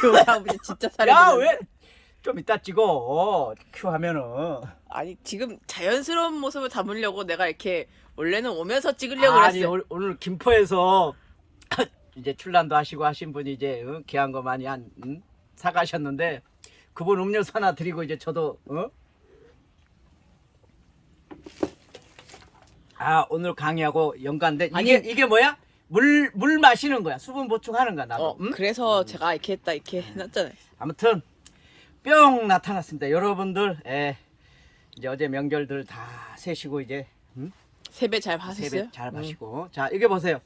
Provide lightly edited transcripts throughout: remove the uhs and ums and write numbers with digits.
영상 진짜 잘해. 야, 왜? 좀 이따 찍어. 큐 하면은. 아니 지금 자연스러운 모습을 담으려고 내가 이렇게 원래는 오면서 찍으려고 아니, 그랬어. 오늘 김포에서 이제 출란도 하시고 하신 분이 이제 귀한 거 많이 사가셨는데 그분 음료수 하나 드리고 이제 저도 오늘 강의하고 연관돼. 이게 뭐야? 물 마시는 거야. 수분 보충하는 거야, 나도. 그래서 제가 이렇게 했다 이렇게 해놨잖아요. 아무튼 뿅 나타났습니다. 여러분들 이제 어제 명절들 다 세시고 이제 세배 잘 봤었어요? 세배 잘 마시고. 자, 이게 보세요.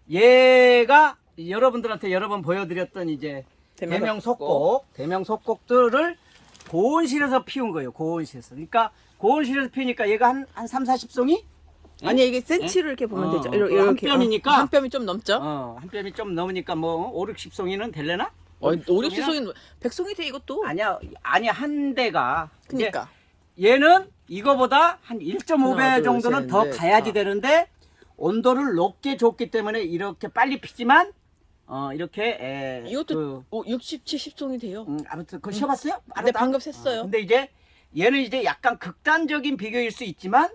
얘가 여러분들한테 여러 번 보여드렸던 이제 대명 속곡들을 고온실에서 피운 거예요. 고온실에서. 그러니까 고온실에서 피우니까 얘가 한 3, 40송이? 아니 이게 센치로 이렇게 보면 되죠. 이렇게 한 뼘이니까. 한 뼘이 좀 넘죠? 한 뼘이 좀 넘으니까 뭐 5, 60송이는 될래나? 5, 60송이 100송이 돼 이것도. 아니야 한 대가. 그러니까. 얘는 이거보다 한 1.5배 하나, 둘, 정도는 셋, 더 넷, 가야지 다. 되는데 온도를 높게 줬기 때문에 이렇게 빨리 피지만 이렇게 이것도 60, 70송이 돼요. 아무튼 그거 쉬어봤어요? 네, 방금 셌어요. 근데 이제 얘는 이제 약간 극단적인 비교일 수 있지만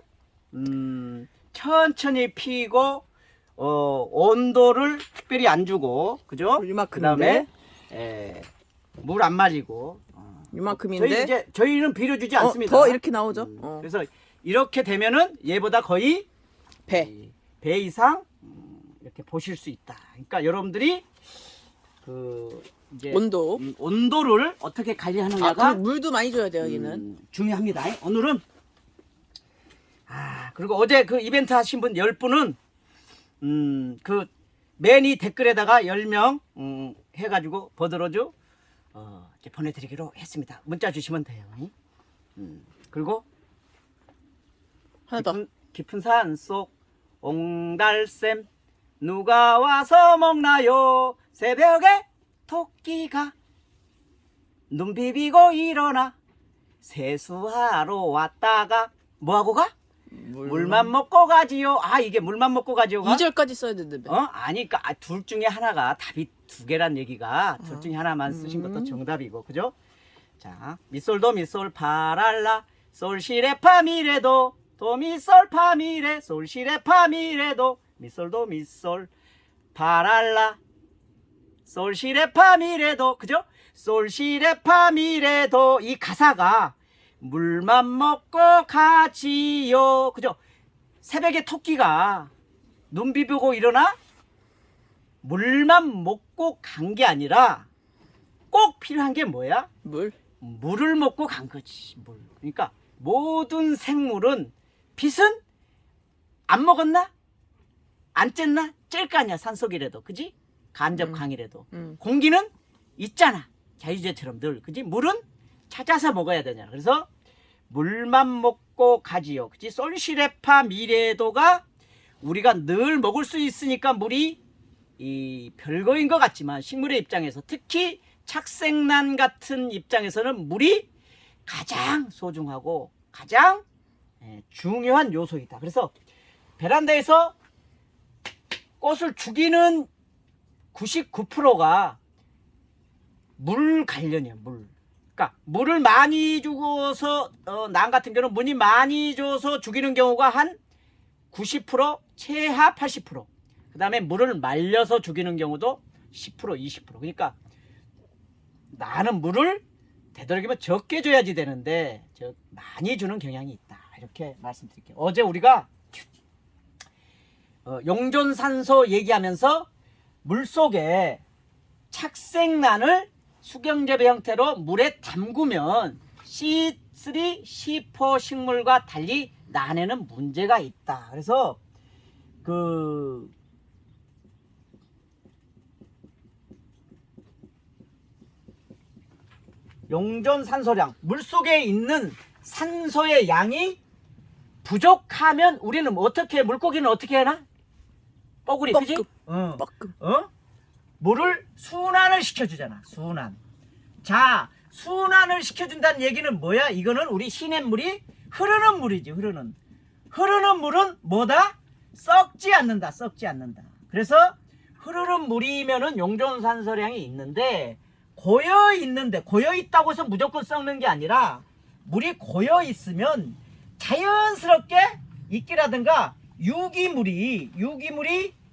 천천히 피고 온도를 특별히 안 주고 그죠? 이만큼인데? 그다음에 물 안 마시고 이만큼인데 저희는 비료 주지 않습니다. 더 이렇게 나오죠. 그래서 이렇게 되면은 얘보다 거의 배 이상 이렇게 보실 수 있다. 그러니까 여러분들이 이제 온도를 어떻게 관리하느냐가 물도 많이 줘야 돼요. 얘는 중요합니다. 오늘은 그리고 어제 그 이벤트 하신 분 10분은 그 매니 댓글에다가 10명 해가지고 버드로즈 이제 보내드리기로 했습니다. 문자 주시면 돼요. 그리고 하나 더. 깊은 산 속 옹달샘 누가 와서 먹나요? 새벽에 토끼가 눈 비비고 일어나 세수하러 왔다가 뭐하고 가? 물만 먹고 가지요. 이게 물만 먹고 가지요가 2절까지 써야 되는데. 아니 그러니까 둘 중에 하나가 답이 두 개란 얘기가 둘 중에 하나만 쓰신 것도 정답이고 그죠? 자, 미솔도 미솔 파랄라 솔시레 파미레도 도미솔 파미레 솔시레 파미레도 미솔도 미솔 파랄라 솔시레 파미레도 그죠? 솔시레 파미레도 이 가사가 물만 먹고 가지요 그죠? 새벽에 토끼가 눈 비비고 일어나 물만 먹고 간 게 아니라 꼭 필요한 게 뭐야? 물을 먹고 간 거지. 물. 그러니까 모든 생물은 빛은 안 먹었나? 안 쬐나? 찔 거 아니야 산속이라도 그지? 간접 강이라도 공기는 있잖아 자유제처럼 늘 그지? 물은 찾아서 먹어야 되잖아. 그래서 물만 먹고 가지요 그지? 솔시레파 미레도가 우리가 늘 먹을 수 있으니까 물이 이 별거인 것 같지만 식물의 입장에서 특히 착색란 같은 입장에서는 물이 가장 소중하고 가장 중요한 요소이다. 그래서 베란다에서 꽃을 죽이는 99%가 물 관련이야. 그러니까 물을 많이 주고서 남 같은 경우는 물이 많이 줘서 죽이는 경우가 한 90% 최하 80%. 그 다음에 물을 말려서 죽이는 경우도 10% 20%. 그러니까 나는 물을 되도록이면 적게 줘야지 되는데 많이 주는 경향이 있다. 이렇게 말씀드릴게요. 어제 우리가 용존산소 얘기하면서 물속에 착색란을 수경재배 형태로 물에 담그면 C3, C4 식물과 달리 난에는 문제가 있다. 그래서 용존 산소량 물속에 있는 산소의 양이 부족하면 우리는 어떻게 물고기는 어떻게 해나? 뻐구리 그지? 물을 순환을 시켜주잖아. 자 순환을 시켜준다는 얘기는 뭐야? 이거는 우리 시냇물이 흐르는 물이지. 흐르는 물은 뭐다? 썩지 않는다. 그래서 흐르는 물이면은 용존산소량이 있는데 고여 있는데, 고여 있다고 해서 무조건 썩는 게 아니라 물이 고여 있으면 자연스럽게 이끼라든가 유기물이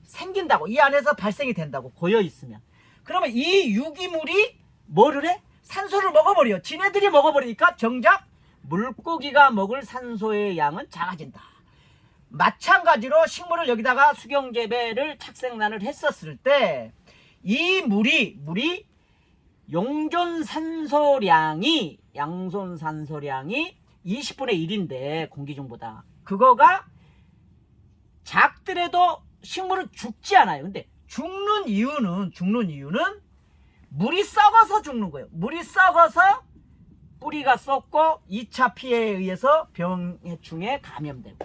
생긴다고. 이 안에서 발생이 된다고, 고여 있으면. 그러면 이 유기물이 뭐를 해? 산소를 먹어버려. 지네들이 먹어버리니까 정작 물고기가 먹을 산소의 양은 작아진다. 마찬가지로 식물을 여기다가 수경재배를 착색난을 했었을 때 이 물이 양손산소량이 20분의 1인데 공기 중보다 그거가 작더라도 식물은 죽지 않아요. 근데 죽는 이유는 물이 썩어서 죽는 거예요. 물이 썩어서 뿌리가 썩고 2차 피해에 의해서 병해충에 감염되고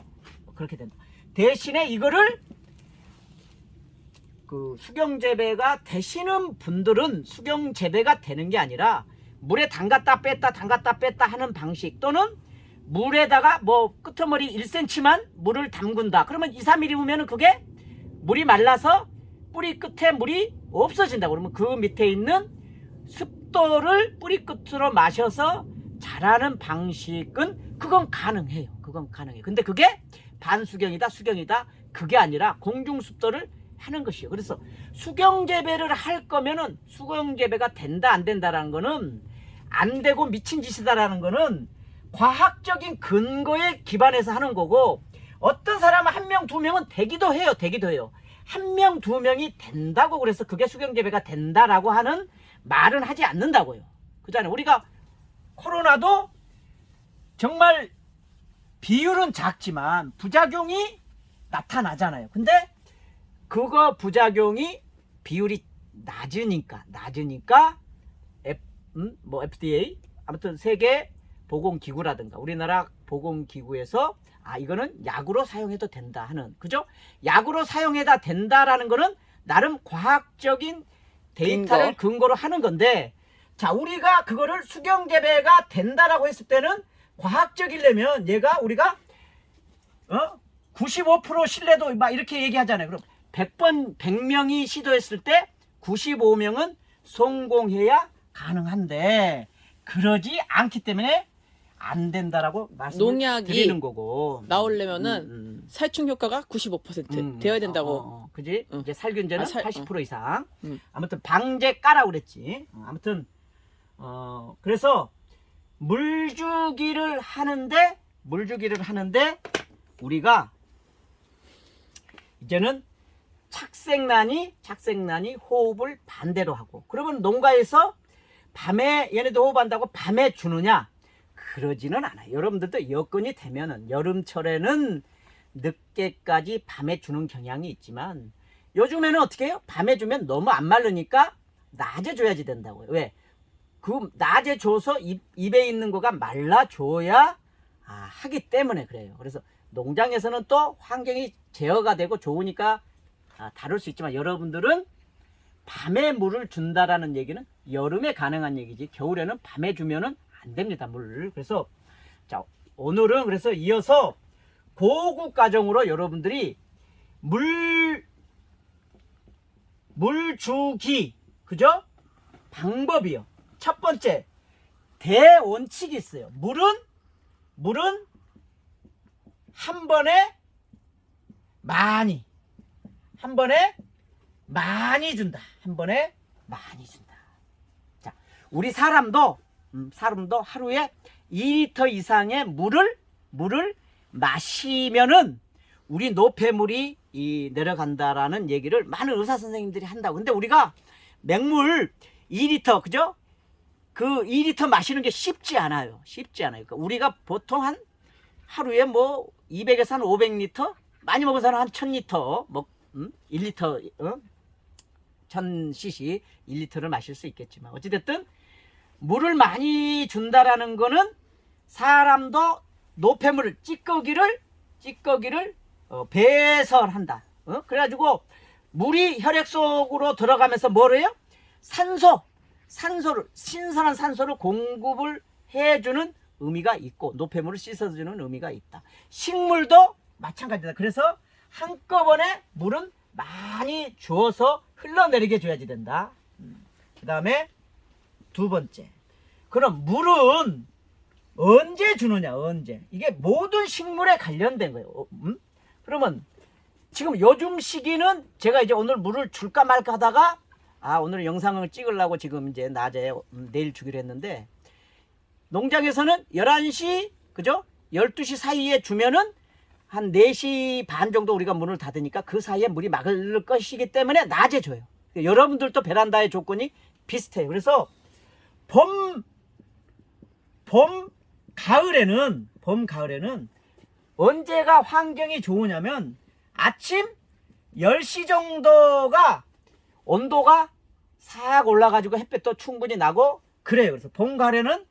그렇게 된다. 대신에 이거를 그 수경재배가 되시는 분들은 수경재배가 되는 게 아니라 물에 담갔다 뺐다 하는 방식, 또는 물에다가 뭐 끄트머리 1cm만 물을 담근다. 그러면 2, 3일이면 그게 물이 말라서 뿌리 끝에 물이 없어진다. 그러면 그 밑에 있는 습도를 뿌리 끝으로 마셔서 자라는 방식은 그건 가능해요. 근데 그게 반수경이다, 수경이다, 그게 아니라 공중습도를 하는 것이에요. 그래서 수경재배를 할 거면은 수경재배가 된다 안 된다라는 거는, 안 되고 미친 짓이다라는 거는 과학적인 근거에 기반해서 하는 거고, 어떤 사람은 1명 2명은 되기도 해요. 1명 2명이 된다고 그래서 그게 수경재배가 된다라고 하는 말은 하지 않는다고요. 그잖아요. 우리가 코로나도 정말 비율은 작지만 부작용이 나타나잖아요. 근데 그거 부작용이 비율이 낮으니까 FDA 아무튼 세계 보건기구라든가 우리나라 보건기구에서 이거는 약으로 사용해도 된다 하는, 그죠? 약으로 사용해도 된다라는 거는 나름 과학적인 데이터를 근거로 하는 건데, 자, 우리가 그거를 수경재배가 된다라고 했을 때는 과학적이려면 우리가 95% 신뢰도 막 이렇게 얘기하잖아요. 그럼 100명이 시도했을 때 95명은 성공해야 가능한데 그러지 않기 때문에 안 된다라고 말씀을 드리는 거고. 나오려면은 살충 효과가 95% 되어야 된다고. 그지? 이제 살균제는 80% 이상. 음. 아무튼 방제 까라고 그랬지. 아무튼 그래서 물주기를 하는데 우리가 이제는 착색난이 호흡을 반대로 하고, 그러면 농가에서 밤에 얘네도 호흡한다고 밤에 주느냐? 그러지는 않아요. 여러분들도 여건이 되면은 여름철에는 늦게까지 밤에 주는 경향이 있지만, 요즘에는 어떻게 해요? 밤에 주면 너무 안 마르니까 낮에 줘야지 된다고요. 왜? 그 낮에 줘서 입에 있는 거가 말라줘야 하기 때문에 그래요. 그래서 농장에서는 또 환경이 제어가 되고 좋으니까 다룰 수 있지만, 여러분들은 밤에 물을 준다라는 얘기는 여름에 가능한 얘기지 겨울에는 밤에 주면은 안 됩니다, 물을. 그래서 자, 오늘은 그래서 이어서 고급 과정으로 여러분들이 물주기, 그죠? 방법이요. 첫 번째, 대원칙이 있어요. 물은 한 번에 많이 준다. 자, 우리 사람도 하루에 2리터 이상의 물을 마시면은 우리 노폐물이 내려간다라는 얘기를 많은 의사 선생님들이 한다고. 근데 우리가 맹물 2리터, 그죠? 그 2리터 마시는 게 쉽지 않아요. 그러니까 우리가 보통 하루에 200에서 한 500리터, 많이 먹은 사람 한 1000리터, 1리터, 1000cc 1리터를 마실 수 있겠지만, 어찌됐든 물을 많이 준다라는 거는 사람도 노폐물을, 찌꺼기를 배설한다. 그래가지고 물이 혈액 속으로 들어가면서 뭘 해요? 산소를, 신선한 산소를 공급을 해주는 의미가 있고, 노폐물을 씻어주는 의미가 있다. 식물도 마찬가지다. 그래서 한꺼번에 물은 많이 주어서 흘러내리게 줘야지 된다. 그 다음에 두 번째. 그럼 물은 언제 주느냐, 언제. 이게 모든 식물에 관련된 거예요. 그러면 지금 요즘 시기는 제가 이제 오늘 물을 줄까 말까 하다가 오늘 영상을 찍으려고 지금 이제 낮에 내일 주기로 했는데, 농장에서는 11시, 그죠? 12시 사이에 주면은 한 4시 반 정도 우리가 문을 닫으니까 그 사이에 물이 막을 것이기 때문에 낮에 줘요. 여러분들도 베란다의 조건이 비슷해요. 그래서 가을에는 언제가 환경이 좋으냐면 아침 10시 정도가 온도가 싹 올라가지고 햇볕도 충분히 나고 그래요. 그래서 봄, 가을에는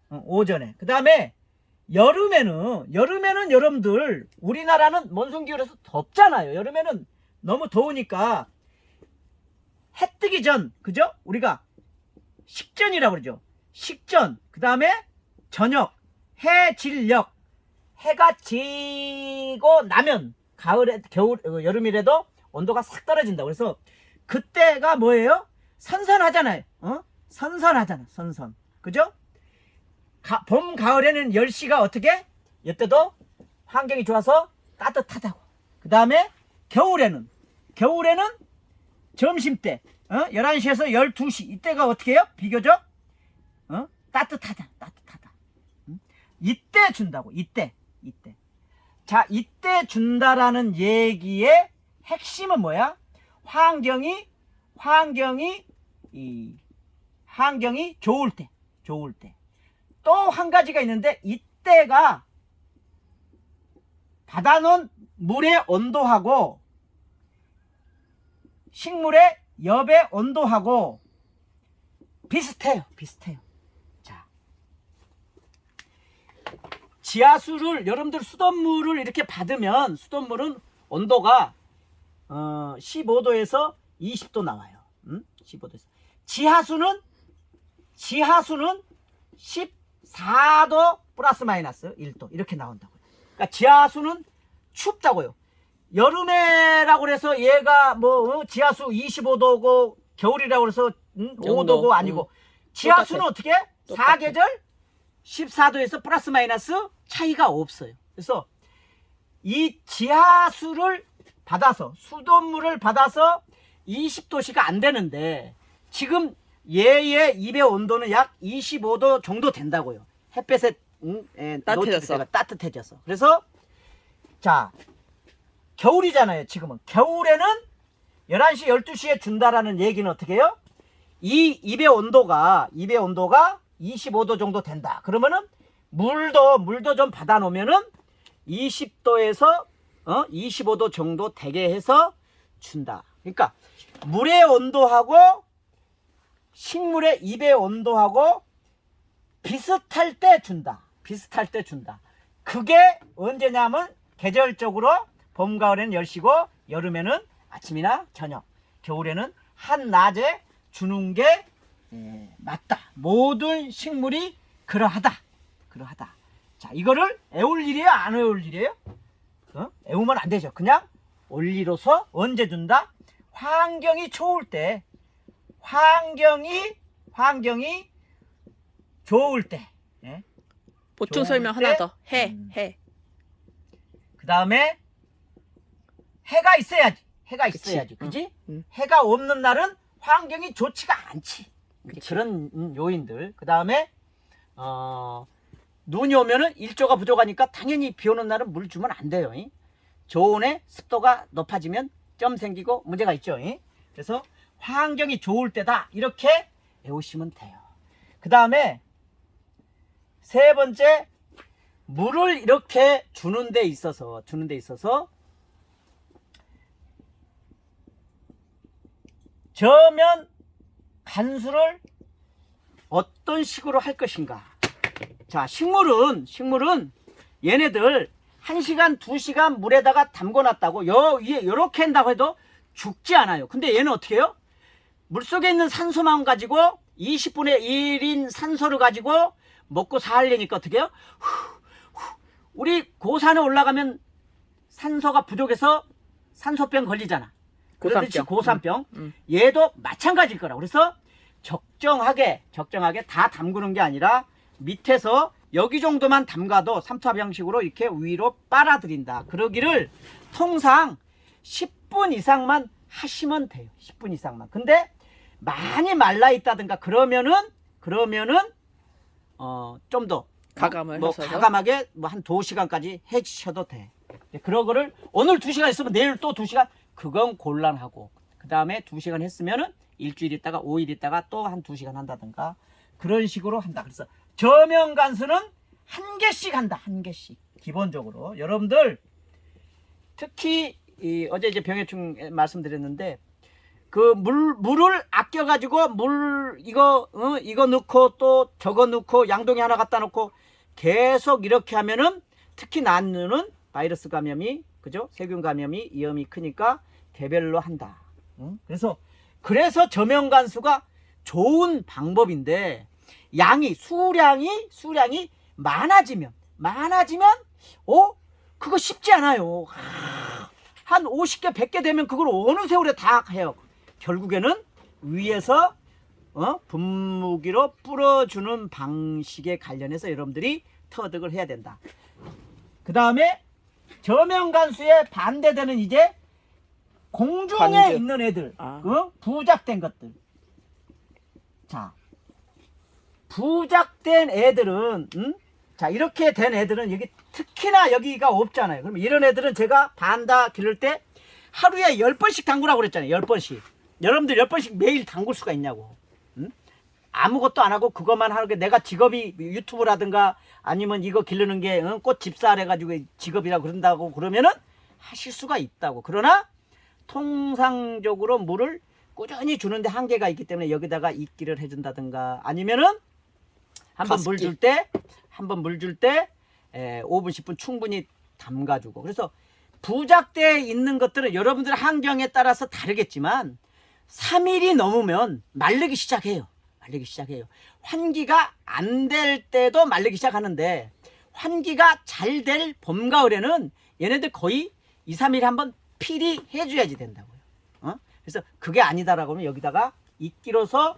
오전에. 그 다음에 여름에는 여러분들 우리나라는 몬순 기후라서 덥잖아요. 여름에는 너무 더우니까 해 뜨기 전, 그죠? 우리가 식전이라고 그러죠. 식전. 그 다음에 저녁, 해 질녘. 해가 지고 나면 여름이라도 온도가 싹 떨어진다. 그래서 그때가 뭐예요? 선선하잖아요. 선선하잖아. 선선. 그죠? 봄, 가을에는 10시가 어떻게? 이때도 환경이 좋아서 따뜻하다고. 그 다음에 겨울에는 점심때 11시에서 12시 이때가 어떻게 해요? 비교적 따뜻하다. 이때 준다고. 이때. 자, 이때 준다라는 얘기의 핵심은 뭐야? 환경이 좋을 때. 또 한 가지가 있는데, 이때가 받아놓은 물의 온도하고 식물의 엽의 온도하고 비슷해요. 자, 지하수를 여러분들 수돗물을 이렇게 받으면 수돗물은 온도가 15도에서 20도 나와요. 15도에서. 지하수는 14도 플러스 마이너스 1도 이렇게 나온다고요. 그러니까 지하수는 춥다고요. 여름에라고 해서 얘가 지하수 25도고 겨울이라고 해서 5도고 아니고 지하수는 어떻게? 사계절 14도에서 플러스 마이너스 차이가 없어요. 그래서 이 지하수를 받아서 수돗물을 받아서 20도씨가 안 되는데 지금 얘의 입의 온도는 약 25도 정도 된다고요. 햇볕에 따뜻해져서. 그래서 자, 겨울이잖아요. 지금은 겨울에는 11시 12시에 준다라는 얘기는 어떻게 해요? 이 입의 온도가 25도 정도 된다. 그러면은 물도 좀 받아 놓으면은 20도에서 25도 정도 되게 해서 준다. 그러니까 물의 온도하고 식물의 입의 온도하고 비슷할 때 준다. 그게 언제냐면 계절적으로 봄, 가을에는 10시고 여름에는 아침이나 저녁, 겨울에는 한낮에 주는 게 맞다. 모든 식물이 그러하다. 자, 이거를 애울 일이에요? 안 애울 일이에요? 애우면 안 되죠. 그냥 원리로서 언제 준다? 환경이 좋을 때, 환경이 좋을 때. 보충 설명 하나 더. 해. 그 다음에 해가 있어야지. 그지? 해가 없는 날은 환경이 좋지가 않지. 그런 요인들. 그 다음에 눈이 오면은 일조가 부족하니까 당연히 비 오는 날은 물 주면 안 돼요. 저온에 습도가 높아지면 점 생기고 문제가 있죠. 그래서 환경이 좋을 때다. 이렇게 외우시면 돼요. 그 다음에 세 번째, 물을 이렇게 주는 데 있어서 저면 간수를 어떤 식으로 할 것인가. 자, 식물은 얘네들 1시간 2시간 물에다가 담궈놨다고 요렇게 한다고 해도 죽지 않아요. 근데 얘는 어떻게 해요? 물속에 있는 산소만 가지고 20분의 1인 산소를 가지고 먹고 살려니까 어떻게 해요? 우리 고산에 올라가면 산소가 부족해서 산소병 걸리잖아. 그렇듯이 고산병. 얘도 마찬가지일 거라고. 그래서 적정하게 다 담그는 게 아니라 밑에서 여기 정도만 담가도 삼투압 형식으로 이렇게 위로 빨아들인다. 그러기를 통상 10분 이상만 하시면 돼요. 10분 이상만. 근데 많이 말라 있다든가 그러면은 좀 더 가감을 하셔서 가감하게 한 2시간까지 해주셔도 돼. 그런 거를 오늘 2시간 있으면 내일 또 2시간, 그건 곤란하고, 그 다음에 2시간 했으면은 일주일 있다가 5일 있다가 또 한 2시간 한다든가 그런 식으로 한다. 그래서 저면 간수는 한 개씩 한다. 한 개씩 기본적으로. 여러분들 특히 어제 이제 병해충 말씀드렸는데 그 물을 아껴 가지고 이거 넣고 또 저거 넣고 양동이 하나 갖다 놓고 계속 이렇게 하면은 특히 난루는 바이러스 감염이, 그죠? 세균 감염이 위험이 크니까 개별로 한다. 그래서 저면 간수가 좋은 방법인데, 수량이 많아지면 그거 쉽지 않아요. 한 50개 100개 되면 그걸 어느 세월에 다 해요. 결국에는 위에서 분무기로 뿌려주는 방식에 관련해서 여러분들이 터득을 해야 된다. 그 다음에 저면 간수에 반대되는 이제 공중에 있는 애들, 부작된 것들. 자, 부작된 애들은, 자, 이렇게 된 애들은 여기 특히나 여기가 없잖아요. 그럼 이런 애들은 제가 반다 기를 때 하루에 10번씩 담그라고 그랬잖아요. 10번씩. 여러분들 10번씩 매일 담글 수가 있냐고. 아무것도 안 하고 그것만 하는 게 내가 직업이 유튜브라든가 아니면 이거 기르는 게 꽃 집사를 해가지고 직업이라고 그런다고 그러면은 하실 수가 있다고. 그러나 통상적으로 물을 꾸준히 주는데 한계가 있기 때문에 여기다가 이끼를 해준다든가 아니면은 한번 물 줄 때 5분 10분 충분히 담가주고. 그래서 부작대에 있는 것들은 여러분들 환경에 따라서 다르겠지만 3일이 넘으면 마르기 시작해요. 환기가 안 될 때도 마르기 시작하는데 환기가 잘 될 봄 가을에는 얘네들 거의 2, 3일에 한번 필히 해줘야지 된다고요. 그래서 그게 아니다라고 하면 여기다가 이끼로서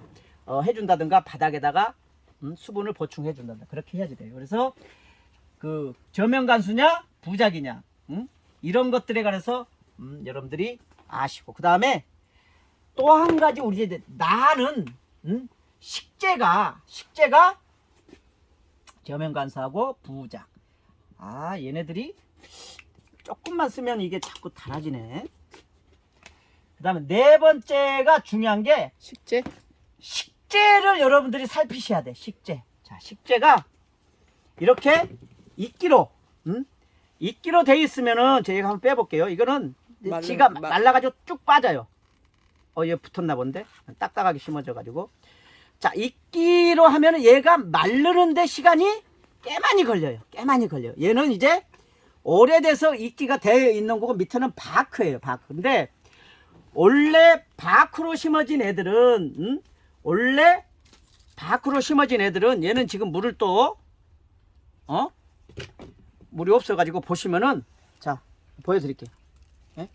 해준다든가 바닥에다가 수분을 보충해 준다든가 그렇게 해야지 돼요. 그래서 그 저면 간수냐 부작이냐 이런 것들에 관해서 여러분들이 아시고, 그 다음에 또 한 가지 우리 이제 나는 식재가 저면 간수하고 부작. 얘네들이 조금만 쓰면 이게 자꾸 달아지네. 그 다음에 네 번째가 중요한 게 식재를 여러분들이 살피셔야 돼. 자, 식재가 이렇게 이끼로 돼 있으면은 제가 한번 빼볼게요. 이거는 지가 말라가지고 쭉 빠져요. 얘 붙었나 본데 딱딱하게 심어져가지고. 자, 이끼로 하면은 얘가 마르는데 시간이 꽤 많이 걸려요. 얘는 이제 오래돼서 이끼가 되어 있는 거고 밑에는 바크예요. 근데 원래 바크로 심어진 애들은 얘는 지금 물을 또 물이 없어가지고 보시면은, 자, 보여드릴게요. 예?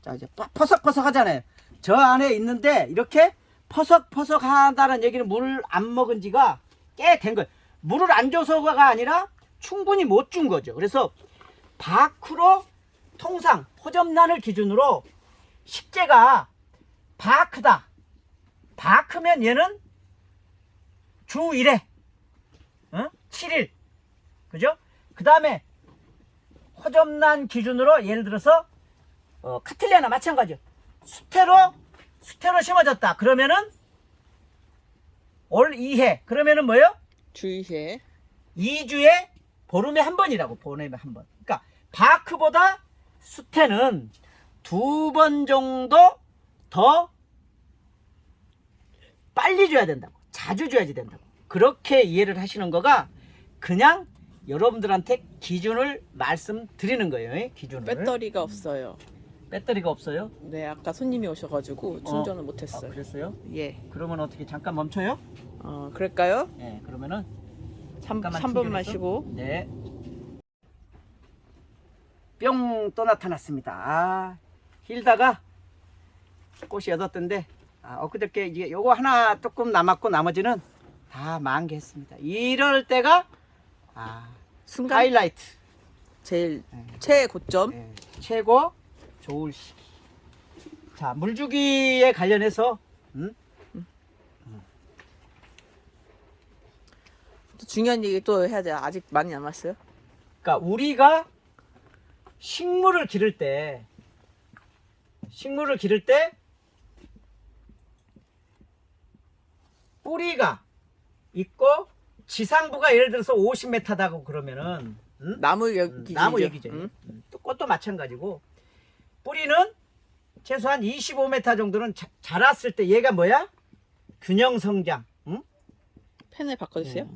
자, 이제 퍼석퍼석 하잖아요. 저 안에 있는데 이렇게 퍼석퍼석 하다는 얘기는 물을 안 먹은 지가 꽤 된 거예요. 물을 안 줘서가 아니라 충분히 못 준 거죠. 그래서 바크로 통상 포접란을 기준으로 식재가 바크다. 바크면 얘는 주 1회 7일, 그죠? 그 다음에 포접란 기준으로 예를 들어서 카틀리아나 마찬가지요. 수태로 심어졌다. 그러면은 올 2회. 그러면은 뭐요? 주 2회. 2주에 보름에 한 번이라고. 보름에 한 번. 그러니까 바크보다 수태는 2번 정도 더 빨리 줘야 된다고. 자주 줘야지 된다고. 그렇게 이해를 하시는 거가 그냥 여러분들한테 기준을 말씀드리는 거예요. 기준을. 배터리가 없어요. 배터리가 없어요? 네, 아까 손님이 오셔가지고 충전을 못했어요. 그랬어요? 예. 그러면 어떻게 잠깐 멈춰요? 그럴까요? 네, 그러면은 3분만 쉬고. 네. 뿅 또 나타났습니다. 힐다가 꽃이 8개인데 엊그저께 이제 요거 하나 조금 남았고 나머지는 다 만개했습니다. 이럴 때가 순간 하이라이트. 제일 네. 최고점. 네, 최고 좋을 시기. 자, 물주기에 관련해서 또 중요한 얘기 또 해야 돼. 아직 많이 남았어요. 그러니까 우리가 식물을 기를 때 뿌리가 있고 지상부가 예를 들어서 50m다고 그러면은 나무 얘기죠. 나무 얘기죠. 또 꽃도 마찬가지고 뿌리는 최소한 25m 정도는 자랐을 때 얘가 뭐야? 균형 성장. 펜을 바꿔주세요.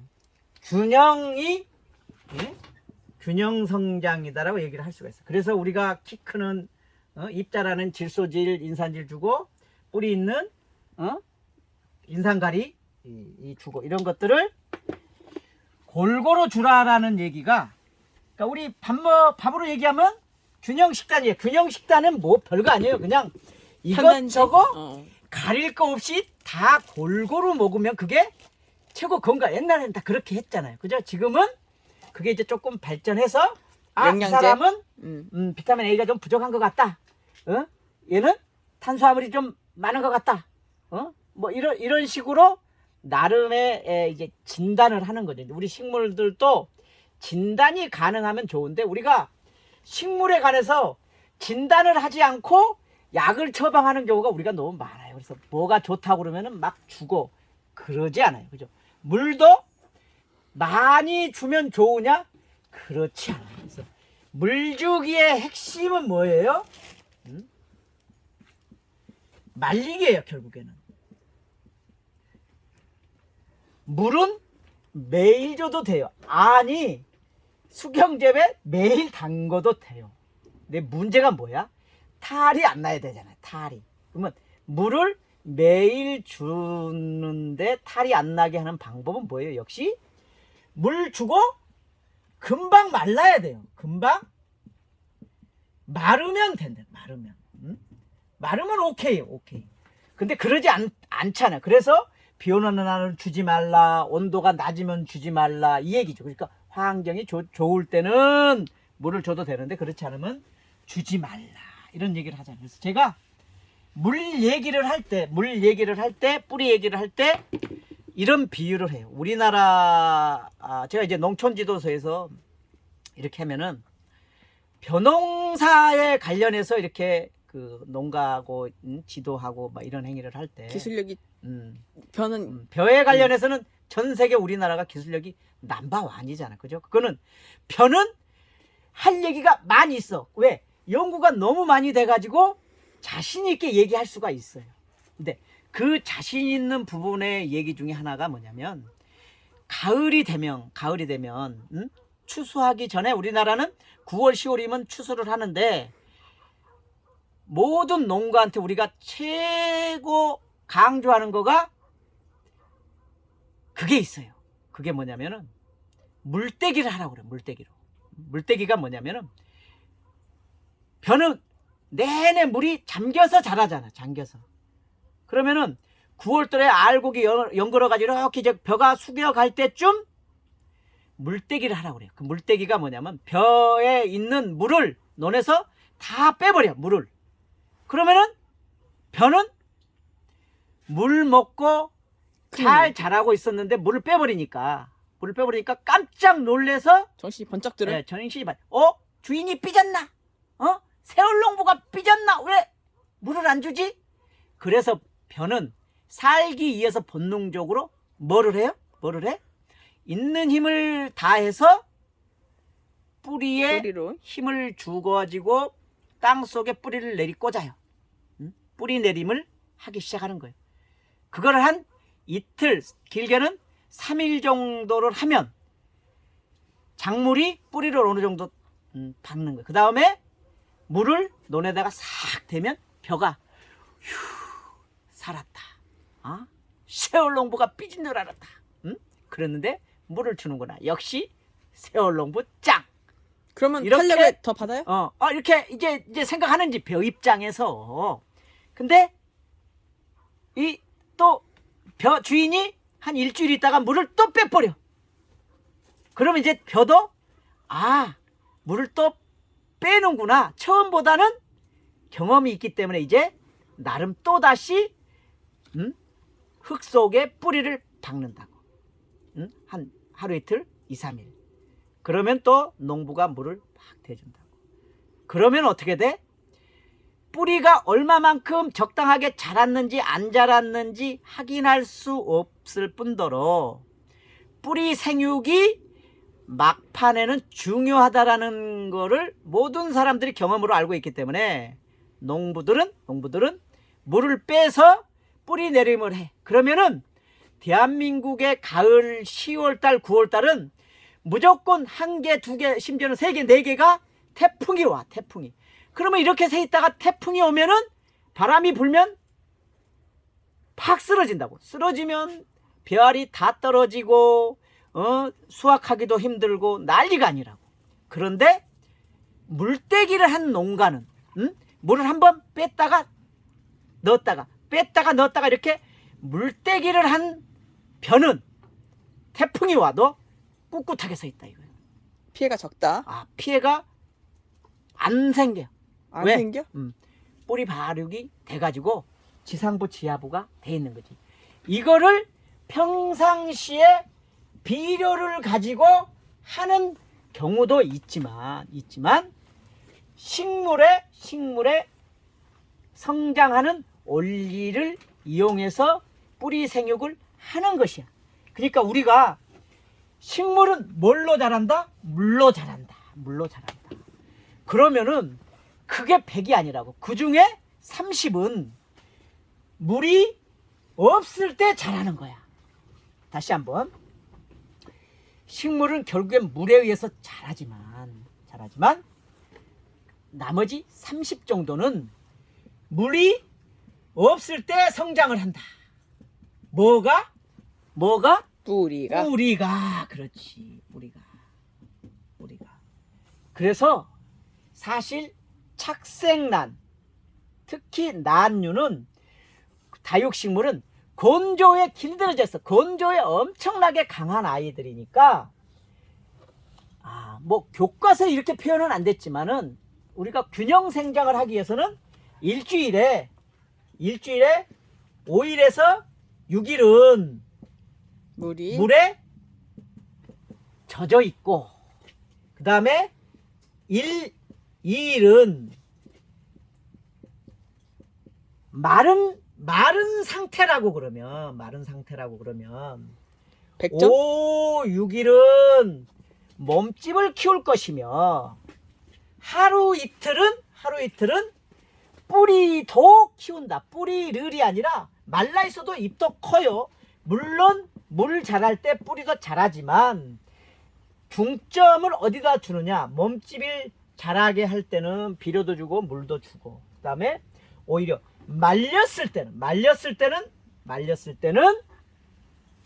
균형이 균형 성장이다라고 얘기를 할 수가 있어. 그래서 우리가 키 크는 잎 자라는 질소질, 인산질 주고 뿌리 있는 인산가리 주고 이런 것들을 골고루 주라라는 얘기가, 그러니까 우리 밥으로 얘기하면 균형 식단이에요. 균형 식단은 뭐 별거 아니에요. 그냥 이것저것 가릴 거 없이 다 골고루 먹으면 그게 최고 건강. 옛날에는 다 그렇게 했잖아요. 그죠? 지금은 그게 이제 조금 발전해서 이 영양제? 사람은 비타민 A가 좀 부족한 것 같다. 얘는 탄수화물이 좀 많은 것 같다. 뭐 이런 식으로 나름의 이제 진단을 하는 거죠. 우리 식물들도 진단이 가능하면 좋은데 우리가 식물에 관해서 진단을 하지 않고 약을 처방하는 경우가 우리가 너무 많아요. 그래서 뭐가 좋다고 그러면은 막 주고 그러지 않아요. 그죠? 물도 많이 주면 좋으냐? 그렇지 않아요. 그래서 물주기의 핵심은 뭐예요? 말리기예요, 결국에는. 물은 매일 줘도 돼요. 아니, 수경재배 매일 담궈도 돼요. 근데 문제가 뭐야? 탈이 안 나야 되잖아요. 탈이. 그러면 물을 매일 주는데 탈이 안 나게 하는 방법은 뭐예요? 역시 물 주고 금방 말라야 돼요. 금방 마르면 된다. 마르면 오케이요. 오케이. 근데 그러지 않잖아요. 그래서 비 오는 날은 주지 말라, 온도가 낮으면 주지 말라, 이 얘기죠. 그러니까 환경이 좋을 때는 물을 줘도 되는데 그렇지 않으면 주지 말라, 이런 얘기를 하잖아요. 그래서 제가 물 얘기를 할 때, 뿌리 얘기를 할 때 이런 비유를 해요. 우리나라 제가 이제 농촌지도서에서 이렇게 하면은 벼농사에 관련해서 이렇게 그 농가하고 지도하고 막 이런 행위를 할 때 기술력이 벼에 관련해서는 전 세계 우리나라가 기술력이 넘버원이잖아. 그죠? 그거는 벼는 할 얘기가 많이 있어. 왜? 연구가 너무 많이 돼가지고 자신 있게 얘기할 수가 있어요. 근데 그 자신 있는 부분의 얘기 중에 하나가 뭐냐면 가을이 되면 추수하기 전에 우리나라는 9월 10월이면 추수를 하는데 모든 농가한테 우리가 최고 강조하는 거가 그게 있어요. 그게 뭐냐면은 물떼기를 하라고 그래요. 물떼기가 뭐냐면은 벼는 내내 물이 잠겨서 자라잖아. 그러면은 9월달에 알곡이 연걸어가지고 이렇게 이제 벼가 숙여갈 때쯤 물떼기를 하라고 그래요. 그 물떼기가 뭐냐면 벼에 있는 물을 논에서 다 빼버려. 물을. 그러면은 벼는 물 먹고 잘 자라고 있었는데 물을 빼버리니까 깜짝 놀래서 정신이 번쩍 들어. 주인이 삐졌나? 세월농부가 삐졌나? 왜 물을 안 주지? 그래서 벼는 살기 위해서 본능적으로 뭐를 해? 있는 힘을 다해서 뿌리로 힘을 주어가지고 땅속에 뿌리를 내리꽂아요. 뿌리 내림을 하기 시작하는 거예요. 그걸 한 이틀, 길게는 3일 정도를 하면 작물이 뿌리를 어느 정도 닿는 거예요. 그 다음에 물을 논에다가 싹 대면 벼가 살았다. 세월농부가 삐진 줄 알았다. 그랬는데 물을 주는구나. 역시 세월농부 짱. 그러면 탄력을 더 받아요? 이렇게 이제 생각하는지 벼 입장에서. 근데 이 또 벼 주인이 한 일주일 있다가 물을 또 빼버려. 그러면 이제 벼도 물을 또 빼는구나. 처음보다는 경험이 있기 때문에 이제 나름 또다시 흙 속에 뿌리를 박는다고. 한 하루 이틀, 2, 3일. 그러면 또 농부가 물을 막 대준다고. 그러면 어떻게 돼? 뿌리가 얼마만큼 적당하게 자랐는지 안 자랐는지 확인할 수 없을 뿐더러 뿌리 생육이 막판에는 중요하다라는 거를 모든 사람들이 경험으로 알고 있기 때문에 농부들은 물을 빼서 뿌리 내림을 해. 그러면은 대한민국의 가을 10월달, 9월달은 무조건 1개, 2개, 심지어는 3개, 4개가 태풍이 와. 태풍이. 그러면 이렇게 서 있다가 태풍이 오면은 바람이 불면 팍 쓰러진다고. 쓰러지면 벼알이 다 떨어지고 수확하기도 힘들고 난리가 아니라고. 그런데 물떼기를 한 농가는 물을 한번 뺐다가 넣었다가 뺐다가 넣었다가 이렇게 물떼기를 한 벼는 태풍이 와도 꿋꿋하게 서 있다 이거예요. 피해가 적다. 피해가 안 생겨. 안 왜? 생겨? 뿌리 발육이 돼가지고 지상부 지하부가 돼 있는 거지. 이거를 평상시에 비료를 가지고 하는 경우도 있지만 식물에 성장하는 원리를 이용해서 뿌리 생육을 하는 것이야. 그러니까 우리가 식물은 뭘로 자란다? 물로 자란다. 그러면은 그게 100이 아니라고. 그 중에 30은 물이 없을 때 자라는 거야. 다시 한번. 식물은 결국엔 물에 의해서 자라지만 나머지 30 정도는 물이 없을 때 성장을 한다. 뭐가? 뿌리가. 그렇지. 뿌리가. 그래서 사실 착색난, 특히 난류는 다육식물은 건조에 길들여져 있어. 건조에 엄청나게 강한 아이들이니까 뭐 교과서에 이렇게 표현은 안 됐지만은 우리가 균형 생장을 하기 위해서는 일주일에 5일에서 6일은 물에 젖어 있고, 그 다음에 2일은 마른 상태라고 그러면 100점? 5, 6일은 몸집을 키울 것이며 하루 이틀은 뿌리도 키운다. 뿌리를이 아니라 말라 있어도 잎도 커요. 물론 물 자랄 때 뿌리도 자라지만 중점을 어디다 주느냐? 몸집을 자라게 할 때는 비료도 주고 물도 주고, 그 다음에 오히려 말렸을 때는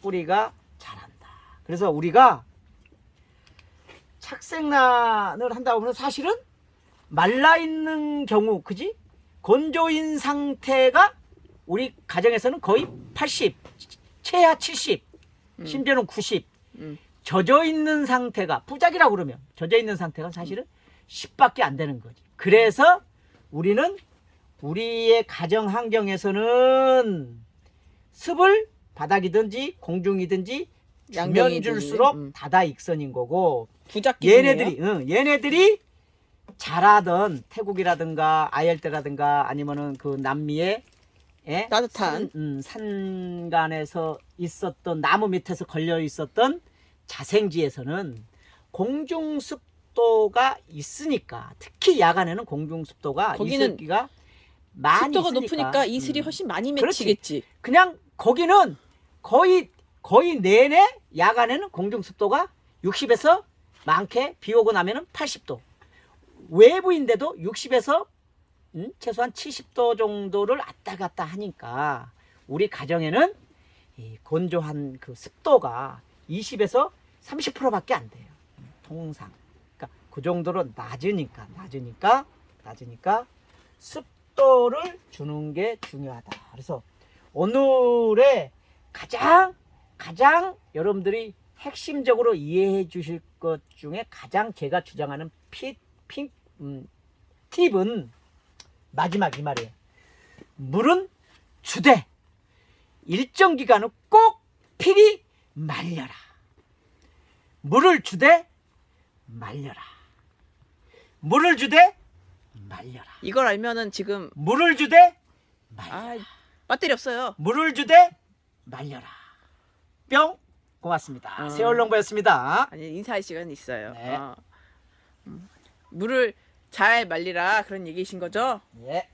뿌리가 자란다. 그래서 우리가 착색난을 한다고 하면 사실은 말라있는 경우, 그지? 건조인 상태가 우리 가정에서는 거의 80, 최하 70, 심지어는 90. 젖어있는 상태가, 부작이라고 그러면 젖어있는 상태가 사실은 10밖에 안 되는 거지. 그래서 우리는 우리의 가정 환경에서는 습을 바닥이든지 공중이든지 주면 줄수록 다다익선인 거고, 얘네들이 자라던 태국이라든가 아열대라든가 아니면은 그 남미의 따뜻한 산간에서 있었던 나무 밑에서 걸려 있었던 자생지에서는 공중습도가 있으니까, 특히 야간에는 공중습도가 이슬기가 많이 습도가 있으니까, 높으니까 이슬이 훨씬 많이 그렇지. 맺히겠지. 그냥 거기는 거의 내내 야간에는 공중습도가 60에서 많게 비 오고 나면은 80도. 외부인데도 60에서 최소한 70도 정도를 왔다 갔다 하니까 우리 가정에는 이 건조한 그 습도가 20에서 30%밖에 안 돼요. 통상. 그러니까 그 정도로 낮으니까 습도를 주는 게 중요하다. 그래서 오늘의 가장 여러분들이 핵심적으로 이해해 주실 것 중에 가장 제가 주장하는 팁은 마지막 이 말이에요. 물은 주되 일정 기간 후 꼭 필히 말려라. 물을 주되 말려라. 물을 주되 말려라. 이걸 알면은 지금 물을 주되 말려라. 배터리 없어요. 물을 주되 말려라. 뿅. 고맙습니다. 세월농부였습니다. 아니 인사할 시간 있어요. 네. 물을 잘 말리라 그런 얘기이신 거죠? 예.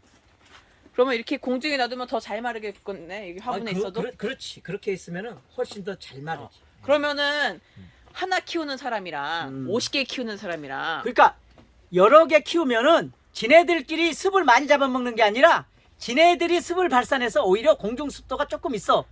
그러면 이렇게 공중에 놔두면 더 잘 마르겠네. 여기 화분에 있어도. 그렇지. 그렇게 있으면은 훨씬 더 잘 마르지. 그러면은 하나 키우는 사람이랑 50개 키우는 사람이랑 그러니까 여러 개 키우면은 지네들끼리 습을 많이 잡아먹는 게 아니라 지네들이 습을 발산해서 오히려 공중 습도가 조금 있어.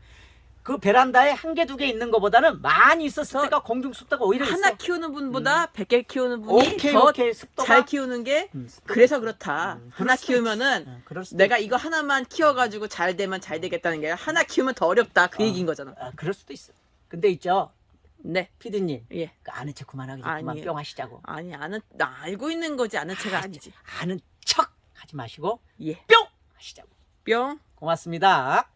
그 베란다에 한 개, 두 개 있는 것보다는 많이 있었을 때가 공중 습도가 오히려 하나 있어. 키우는 분보다 100개 키우는 분이 오케이, 더 습도가 잘 키우는 게 그래서 그렇다. 하나 키우면은 내가 이거 하나만 키워가지고 잘 되면 잘 되겠다는 게 아니라 하나 키우면 더 어렵다 그 얘기인 거잖아. 그럴 수도 있어. 근데 있죠. 네. 피디님. 예. 그 아는 척 그만하기 좀 그만 아니에요. 뿅 하시자고. 아니 나 알고 있는 거지 아는 체가 아니지. 아는 척 하지 마시고 예. 뿅 하시자고. 뿅. 고맙습니다.